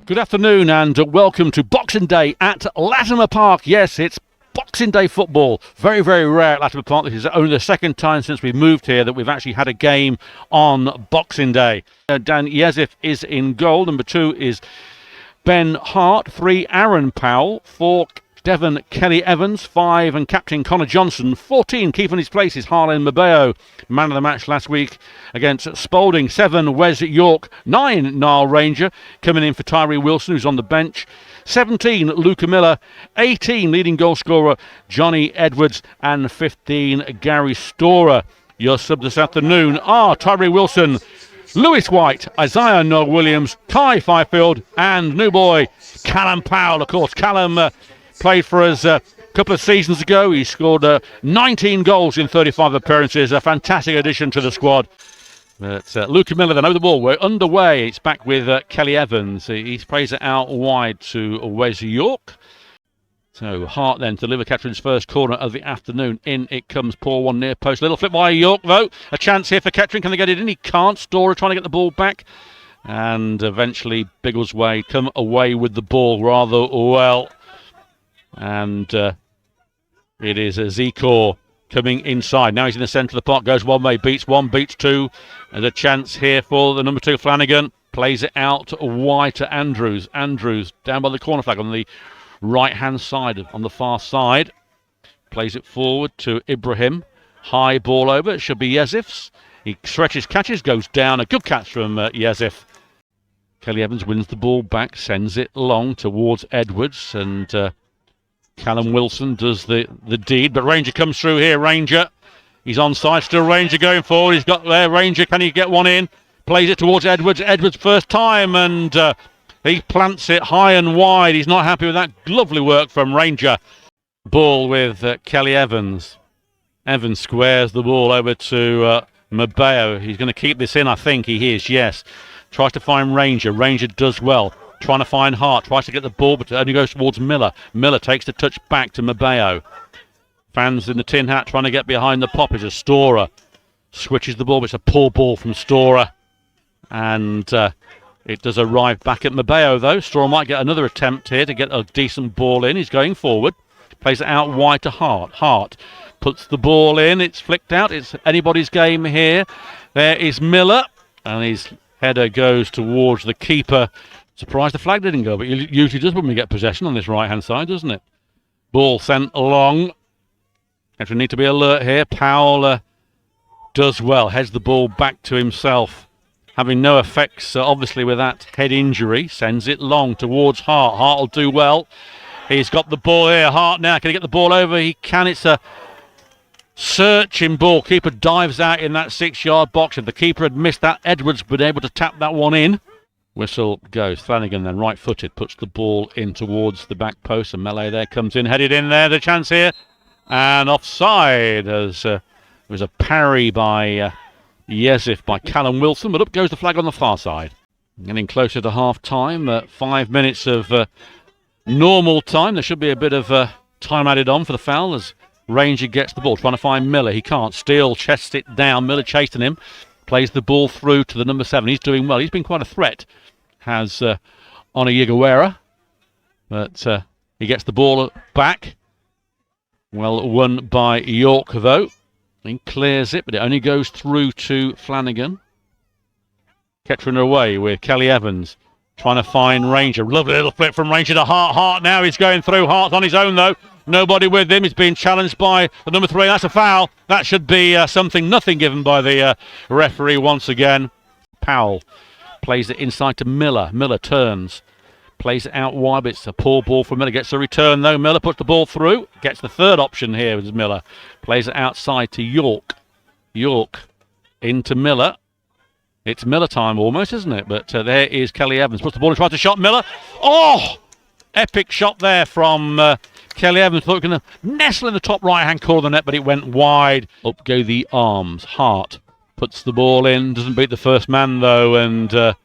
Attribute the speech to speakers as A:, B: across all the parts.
A: Good afternoon and welcome to Boxing Day at Latimer Park. Yes, it's Boxing Day football. Very, very rare at Latimer Park. This is only the second time since we moved here that we've actually had a game on Boxing Day. Dan Yezif is in goal. Number 2 is Ben Hart. 3, Aaron Powell. 4, Devon Kelly-Evans. 5, and captain Connor Johnson. 14, keeping his place, is Harlan Mabeo, man of the match last week against Spalding. 7, Wes York. 9, Niall Ranger, coming in for Tyree Wilson, who's on the bench. 17, Luca Miller. 18, leading goal scorer Johnny Edwards. And 15, Gary Storer. Your sub this afternoon are Tyree Wilson, Lewis White, Isaiah Noel Williams, Kai Fifield, and new boy Callum Powell. Of course, Callum played for us a couple of seasons ago. He scored 19 goals in 35 appearances. A fantastic addition to the squad. But Luca Miller then over the ball. We're underway. It's back with Kelly Evans. He plays it out wide to Wes York. So Hart then to deliver Kettering's first corner of the afternoon. In it comes, poor one near post. Little flip by York though. A chance here for Kettering. Can they get it in? He can't. Storer trying to get the ball back. And eventually Biggleswade come away with the ball rather well. And it is Zekor coming inside. Now he's in the centre of the park. Goes one way, beats one, beats two. There's a chance here for the number 2, Flanagan. Plays it out wide to Andrews. Andrews down by the corner flag on the right-hand side, on the far side. Plays it forward to Ibrahim. High ball over. It should be Yezif's. He stretches, catches, goes down. A good catch from Yezif. Kelly Evans wins the ball back, sends it long towards Edwards, and Callum Wilson does the deed, but Ranger comes through here. Ranger, he's onside, still Ranger going forward. He's got there. Ranger, can he get one in? Plays it towards Edwards. Edwards first time, and he plants it high and wide. He's not happy with that. Lovely work from Ranger. Ball with Kelly Evans. Evans squares the ball over to Mabeo. He's going to keep this in, I think. He is, yes. Tries to find Ranger. Ranger does well. Trying to find Hart, tries to get the ball, but it only goes towards Miller. Miller takes the touch back to Mabeo. Fans in the tin hat trying to get behind the pop is a Storer. Switches the ball, but it's a poor ball from Storer. And it does arrive back at Mabeo, though. Storer might get another attempt here to get a decent ball in. He's going forward. Plays it out wide to Hart. Hart puts the ball in. It's flicked out. It's anybody's game here. There is Miller. And his header goes towards the keeper. Surprised the flag didn't go, but it usually does when we get possession on this right-hand side, doesn't it? Ball sent along. We need to be alert here. Powell does well. Heads the ball back to himself. Having no effects, obviously, with that head injury. Sends it long towards Hart. Hart will do well. He's got the ball here. Hart now. Can he get the ball over? He can. It's a searching ball. Keeper dives out in that 6-yard box. If the keeper had missed that, Edwards would be able to tap that one in. Whistle goes. Flanagan then right-footed, puts the ball in towards the back post, and Melee there comes in, headed in there. The chance here, and offside as there was a parry by Yezif by Callum Wilson, but up goes the flag on the far side. Getting closer to half-time, 5 minutes of normal time. There should be a bit of time added on for the foul as Ranger gets the ball, trying to find Miller. He can't. Steele chests it down. Miller chasing him. Plays the ball through to the number 7. He's doing well. He's been quite a threat. Has Ona Yigawera. But he gets the ball back. Well won by York, though. He clears it, but it only goes through to Flanagan. Kettering away with Kelly Evans. Trying to find Ranger. Lovely little flip from Ranger to Hart. Hart now he's going through. Hart's on his own, though. Nobody with him. He's being challenged by the number 3. That's a foul. That should be nothing given by the referee once again. Powell plays it inside to Miller. Miller turns. Plays it out wide, but it's a poor ball from Miller. Gets the return, though. Miller puts the ball through. Gets the third option here with Miller. Plays it outside to York. York into Miller. It's Miller time almost, isn't it? But there is Kelly Evans. Puts the ball in, tries to shot Miller. Oh! Epic shot there from Kelly Evans. Thought he was going to nestle in the top right-hand corner of the net, but it went wide. Up go the arms. Hart puts the ball in. Doesn't beat the first man, though, and the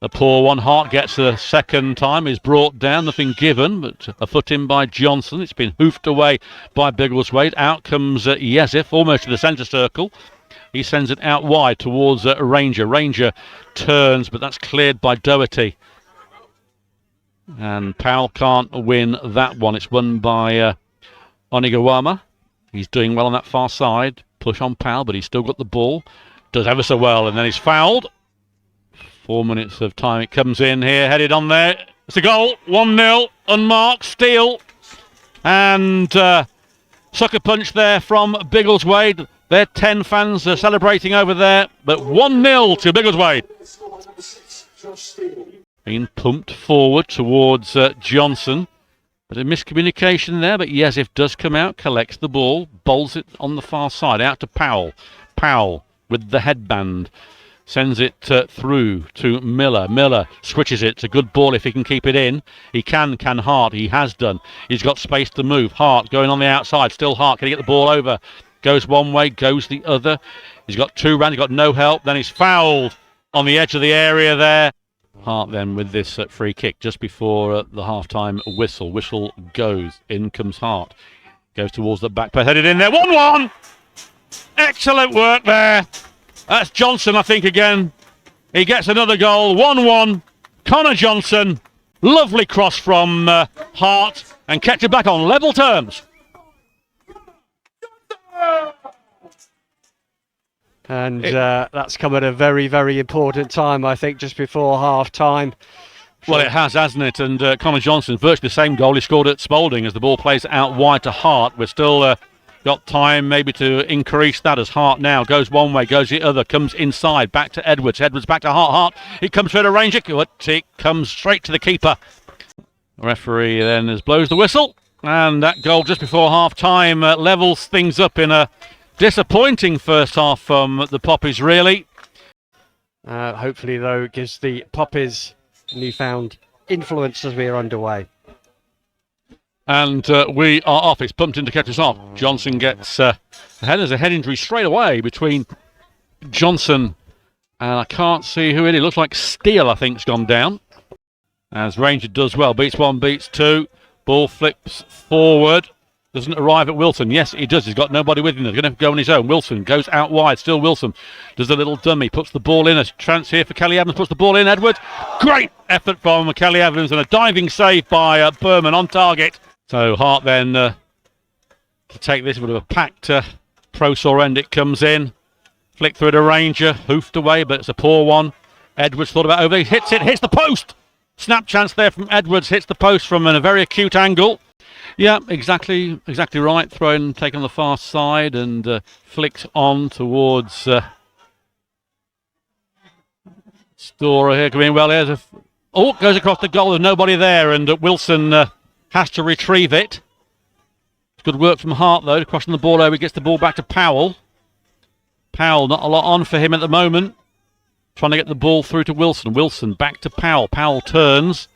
A: poor one. Hart gets the second time. Is brought down. Nothing given, but a foot in by Johnson. It's been hoofed away by Biggleswade. Out comes Yezif, almost to the centre circle. He sends it out wide towards Ranger. Ranger turns, but that's cleared by Doherty. And Powell can't win that one. It's won by Onigawama. He's doing well on that far side. Push on Powell, but he's still got the ball. Does ever so well, and then he's fouled. 4 minutes of time. It comes in here, headed on there. It's a goal. 1-0. Unmarked. Steal. And sucker punch there from Biggleswade. Their 10 fans are celebrating over there. But 1-0 to Biggleswade. Being pumped forward towards Johnson. But a miscommunication there, but Yezif does come out, collects the ball, bowls it on the far side, out to Powell. Powell with the headband, sends it through to Miller. Miller switches it. It's a good ball if he can keep it in. He can Hart. He has done. He's got space to move. Hart going on the outside. Still Hart. Can he get the ball over? Goes one way, goes the other. He's got 2 rounds. He's got no help. Then he's fouled on the edge of the area there. Hart then with this free kick just before the half-time whistle. Whistle goes. In comes Hart. Goes towards the back post. Headed in there. 1-1. Excellent work there. That's Johnson, I think, again. He gets another goal. 1-1. Connor Johnson. Lovely cross from Hart. And Kettering back on level terms.
B: And that's come at a very, very important time, I think, just before half-time.
A: Well, it has, hasn't it? And Connor Johnson, virtually the same goal he scored at Spalding as the ball plays out wide to Hart. We're still got time maybe to increase that as Hart now goes one way, goes the other, comes inside, back to Edwards. Edwards back to Hart. Hart, he comes through the Ranger, but it comes straight to the keeper. The referee then blows the whistle. And that goal just before half-time levels things up in a disappointing first half from the Poppies, really.
B: Hopefully, though, it gives the Poppies newfound influence as we are underway.
A: And we are off. It's pumped into Kettering's off. Johnson gets ahead. There's a head injury straight away between Johnson and I can't see who it is. It looks like Steele, I think, has gone down. As Ranger does well. Beats 1, beats 2. Ball flips forward. Doesn't arrive at Wilson. Yes, he does. He's got nobody with him. He's going to go on his own. Wilson goes out wide. Still Wilson. Does a little dummy. Puts the ball in. A chance here for Kelly Evans. Puts the ball in. Edwards. Great effort from Kelly Evans. And a diving save by Berman on target. So Hart then to take this with a packed Pro Sorend. It comes in. Flick through the Ranger. Hoofed away, but it's a poor one. Edwards thought about over. He hits it. Hits the post. Snap chance there from Edwards. Hits the post from a very acute angle. Yeah, exactly right. Thrown, taken on the far side and flicked on towards Storer here. Coming well. Goes across the goal. There's nobody there, and Wilson has to retrieve it. Good work from Hart though, crossing the ball over. He gets the ball back to Powell. Powell, not a lot on for him at the moment. Trying to get the ball through to Wilson. Wilson back to Powell. Powell turns.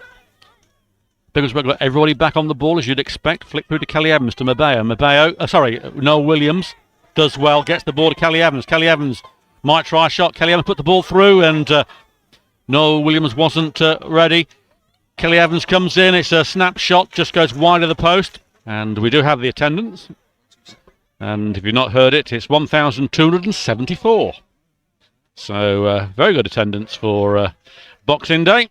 A: Biggleswade got everybody back on the ball as you'd expect. Flick through to Kelly Evans to Mabeo. Noel Williams does well. Gets the ball to Kelly Evans. Kelly Evans might try a shot. Kelly Evans put the ball through and Noel Williams wasn't ready. Kelly Evans comes in. It's a snapshot. Just goes wide of the post. And we do have the attendance. And if you've not heard it, it's 1,274. So very good attendance for Boxing Day.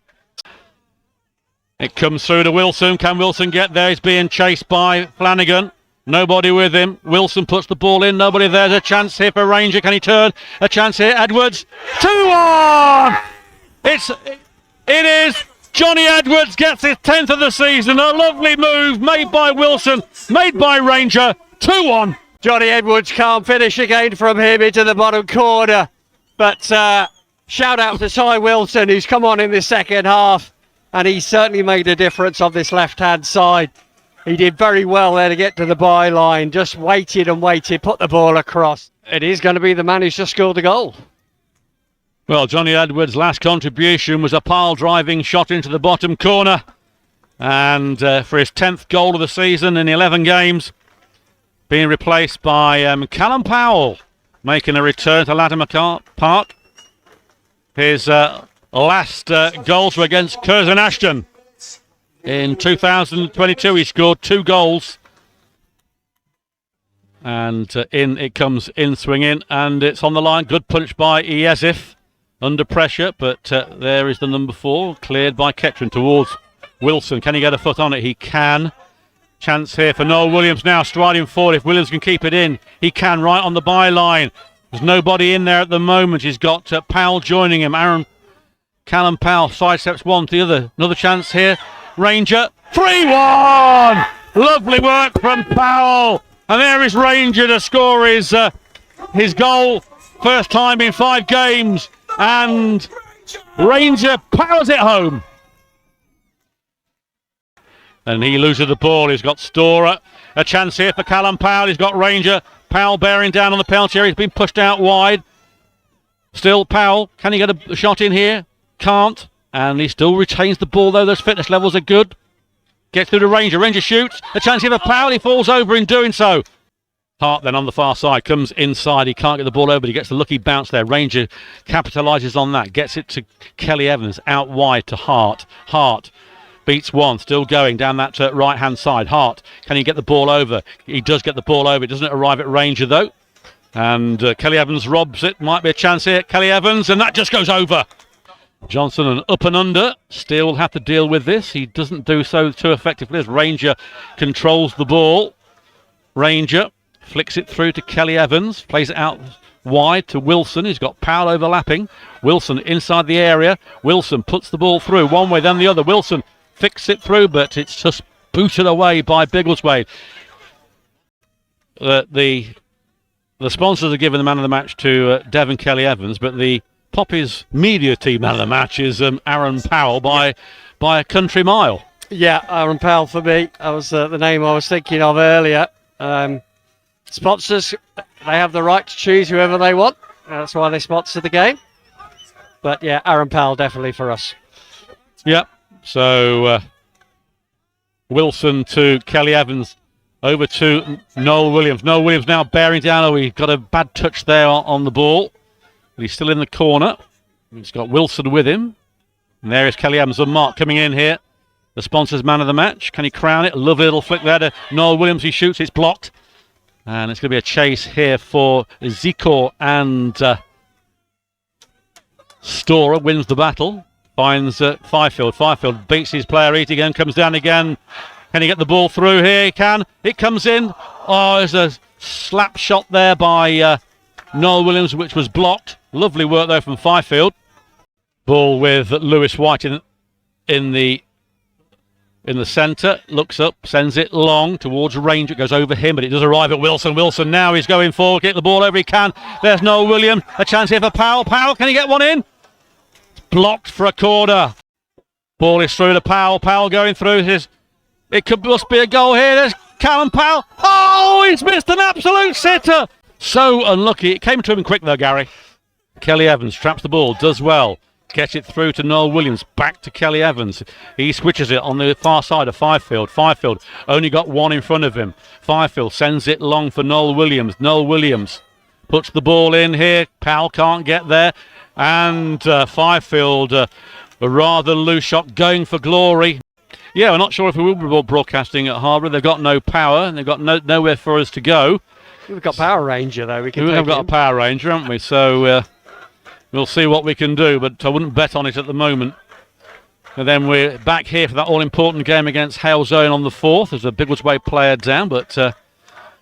A: It comes through to Wilson. Can Wilson get there? He's being chased by Flanagan. Nobody with him. Wilson puts the ball in. Nobody there. There's a chance here for Ranger. Can he turn? A chance here. Edwards. 2-1! It is. Johnny Edwards gets his 10th of the season. A lovely move made by Wilson. Made by Ranger. 2-1.
B: Johnny Edwards can't finish again from him into the bottom corner. But shout out to Ty Wilson, who's come on in the second half. And he certainly made a difference on this left-hand side. He did very well there to get to the byline. Just waited and waited, put the ball across. It is going to be the man who's just scored the goal.
A: Well, Johnny Edwards' last contribution was a pile-driving shot into the bottom corner. And for his 10th goal of the season in 11 games, being replaced by Callum Powell, making a return to Latimer Park. His last goals were against Curzon Ashton. In 2022, he scored 2 goals. And in it comes in swinging, and it's on the line. Good punch by Iezif under pressure, but there is the number 4, cleared by Kettering towards Wilson, can he get a foot on it? He can. Chance here for Noel Williams now, striding forward. If Williams can keep it in, he can, right on the byline. There's nobody in there at the moment. He's got Powell joining him. Callum Powell sidesteps one to the other. Another chance here. Ranger, 3-1! Lovely work from Powell. And there is Ranger to score his goal. First time in 5 games. And Ranger powers it home. And he loses the ball. He's got Storer. A chance here for Callum Powell. He's got Ranger. Powell bearing down on the penalty area. He's been pushed out wide. Still Powell. Can he get a shot in here? Can't. And he still retains the ball, though. Those fitness levels are good. Gets through to Ranger. Ranger shoots. A chance here for Powell. He falls over in doing so. Hart then on the far side. Comes inside. He can't get the ball over, but he gets the lucky bounce there. Ranger capitalises on that. Gets it to Kelly Evans. Out wide to Hart. Hart beats one, still going down that right-hand side. Hart, can he get the ball over? He does get the ball over. It doesn't arrive at Ranger, though. And Kelly Evans robs it. Might be a chance here. Kelly Evans, and that just goes over. Johnson and up and under. Still will have to deal with this. He doesn't do so too effectively as Ranger controls the ball. Ranger flicks it through to Kelly Evans. Plays it out wide to Wilson. He's got Powell overlapping. Wilson inside the area. Wilson puts the ball through one way, then the other. Wilson fix it through, but it's just booted away by Biggleswade. The sponsors are giving the man of the match to Devon Kelly Evans, but the Poppies media team man of the match is Aaron Powell by a country mile.
B: Yeah, Aaron Powell for me. That was the name I was thinking of earlier. Sponsors, they have the right to choose whoever they want. That's why they sponsor the game. But yeah, Aaron Powell definitely for us.
A: Yep. So Wilson to Kelly Evans, over to Noel Williams. Noel Williams now bearing down. Oh, he got a bad touch there on the ball. But he's still in the corner. He's got Wilson with him. And there is Kelly Evans and Mark coming in here. The sponsor's man of the match. Can he crown it? A lovely little flick there to Noel Williams. He shoots. It's blocked. And it's going to be a chase here for Zikor, and Storer wins the battle. Finds Fifield. Fifield beats his player Eating, comes down again. Can he get the ball through here? He can. It comes in. Oh, there's a slap shot there by Noel Williams, which was blocked. Lovely work though from Fifield. Ball with Lewis White in the centre. Looks up, sends it long towards Ranger. It goes over him, but it does arrive at Wilson. Wilson now is going forward. Get the ball over. He can. There's Noel Williams. A chance here for Powell. Powell, can he get one in? Blocked for a corner. Ball is through to Powell. Powell going through his. Must be a goal here. There's Callum Powell. Oh, he's missed an absolute sitter. So unlucky. It came to him quick though, Gary. Kelly Evans traps the ball. Does well. Gets it through to Noel Williams. Back to Kelly Evans. He switches it on the far side of Fifield. Fifield only got one in front of him. Fifield sends it long for Noel Williams. Noel Williams puts the ball in here. Powell can't get there. And Fifield, a rather loose shot going for glory. Yeah, we're not sure if we will be broadcasting at Harbour. They've got no power and they've got nowhere for us to go.
B: We've got Power Ranger though.
A: We have got a Power Ranger, haven't we? So we'll see what we can do, but I wouldn't bet on it at the moment. And then we're back here for that all-important game against Hale Zone on the 4th. There's a Biggleswade player down, but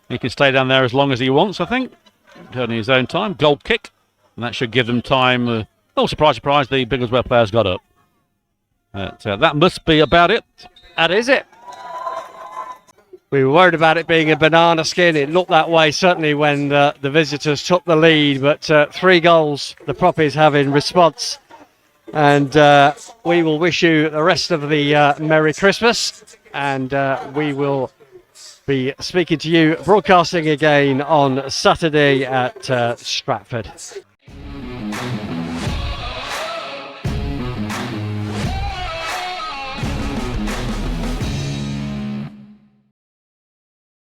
A: he can stay down there as long as he wants, I think. Turning his own time. Goal kick. And that should give them time. Oh, surprise, surprise, the Biggleswade players got up. That must be about it.
B: That is it. We were worried about it being a banana skin. It looked that way, certainly, when the visitors took the lead. But 3 goals the Poppies have in response. And we will wish you the rest of the Merry Christmas. And we will be speaking to you, broadcasting again on Saturday at Stratford.